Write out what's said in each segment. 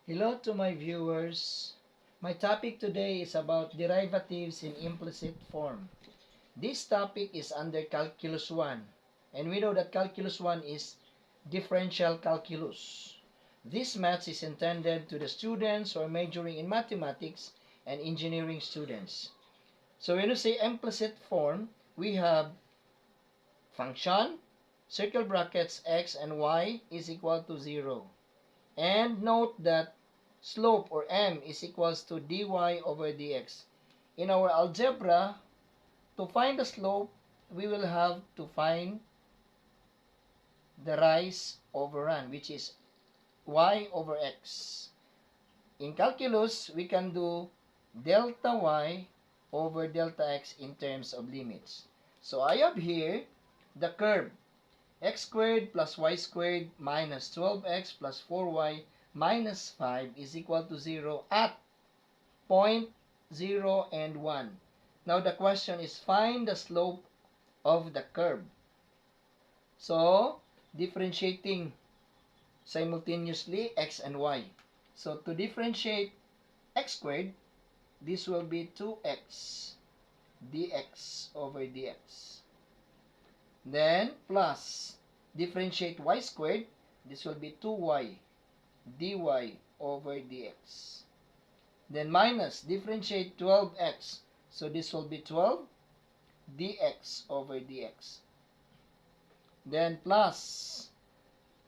Hello to my viewers. My topic today is about derivatives in implicit form. This topic is under Calculus 1, and we know that Calculus 1 is differential calculus. This math is intended to the students who are majoring in mathematics and engineering students. So when you say implicit form, we have function, circle brackets x and y is equal to 0. And note that slope or m is equals to dy over dx. In our algebra, to find the slope, we will have to find the rise over run, which is y over x. In calculus, we can do delta y over delta x in terms of limits. So I have here the curve x squared plus y squared minus 12x plus 4y minus 5 is equal to 0 at point 0 and 1. Now the question is find the slope of the curve. So differentiating simultaneously x and y. So to differentiate x squared, this will be 2x dx over dx. Then plus differentiate y squared, this will be 2y dy over dx. Then minus differentiate 12x, so this will be 12 dx over dx. Then plus,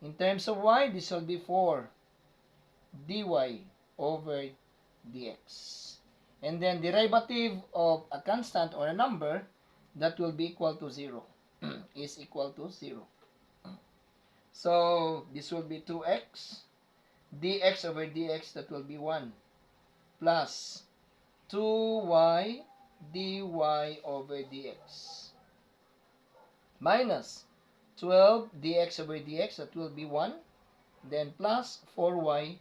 in terms of y, this will be 4 dy over dx. And then derivative of a constant or a number that will be equal to 0 is equal to 0. So this will be 2x dx over dx, that will be 1 plus 2y dy over dx minus 12 dx over dx, that will be 1, then plus 4y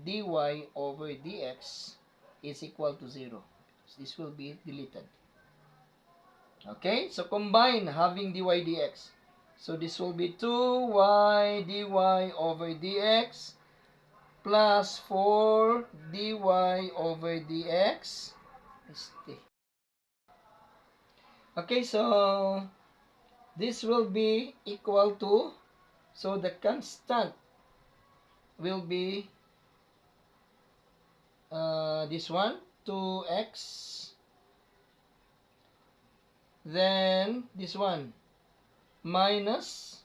dy over dx is equal to 0. So this will be deleted. Okay, so combine having dy dx. So this will be 2y dy over dx plus 4 dy over dx. Okay, so this will be equal to, so the constant will be this one, 2x, then this one, minus,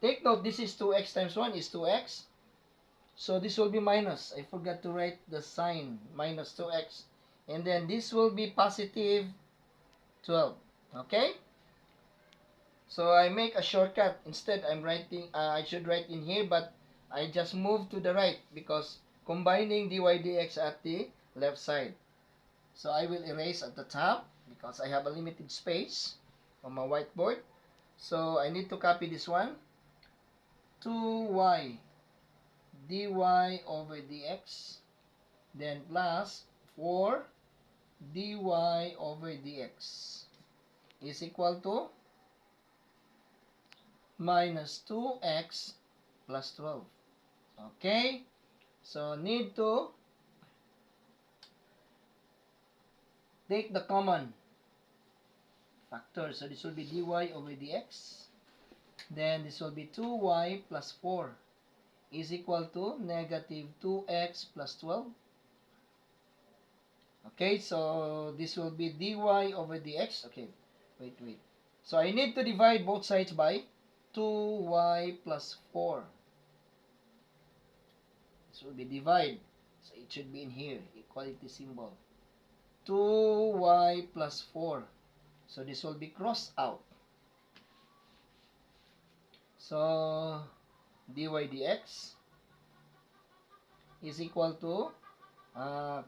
take note, this is 2x times 1 is 2x, so this will be minus, I forgot to write the sign, minus 2x, and then this will be positive 12, okay? So I make a shortcut, instead I'm writing, I should write in here, but I just move to the right, because combining dy dx at the left side. So I will erase at the top because I have a limited space on my whiteboard. So I need to copy this one. 2y dy over dx, then plus 4 dy over dx is equal to minus 2x plus 12. Okay? So need to take the common factor. So this will be dy over dx. Then this will be 2y plus 4 is equal to negative 2x plus 12. Okay, so this will be dy over dx. Okay, wait. So I need to divide both sides by 2y plus 4. This will be divide. So it should be in here, equality symbol. 2y plus 4. So this will be crossed out. So dy dx is equal to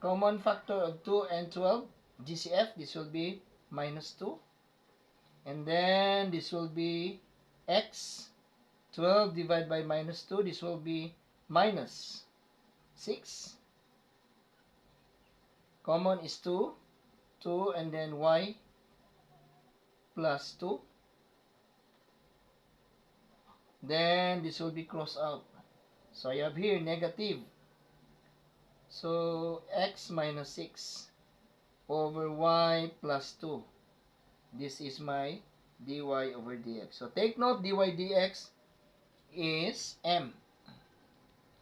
common factor of 2 and 12, GCF, this will be minus 2. And then this will be x, 12 divided by minus 2, this will be minus 6. Common is 2, and then y plus 2. Then this will be crossed out. So I have here negative So, x minus 6 over y plus 2. This is my dy over dx. So, take note, dy dx is m.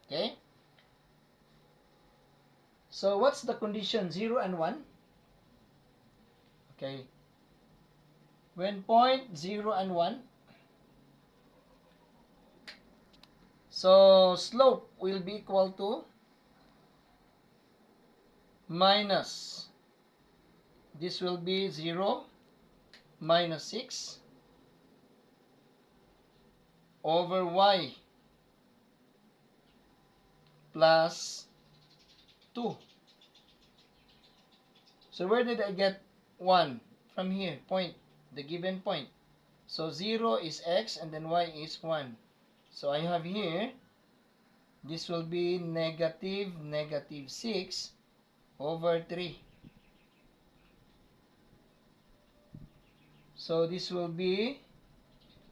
Okay? So, what's the condition? 0 and 1? Okay. When point 0 and 1, so slope will be equal to minus, this will be 0 minus 6 over y plus 2. So where did I get 1? From here, point, the given point. So 0 is x and then y is 1. So I have here, this will be negative 6 over 3. So this will be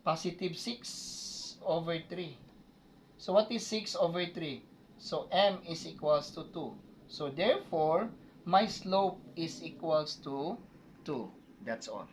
positive 6 over 3. So what is 6 over 3? So m is equals to 2. So therefore, my slope is equals to 2. That's all.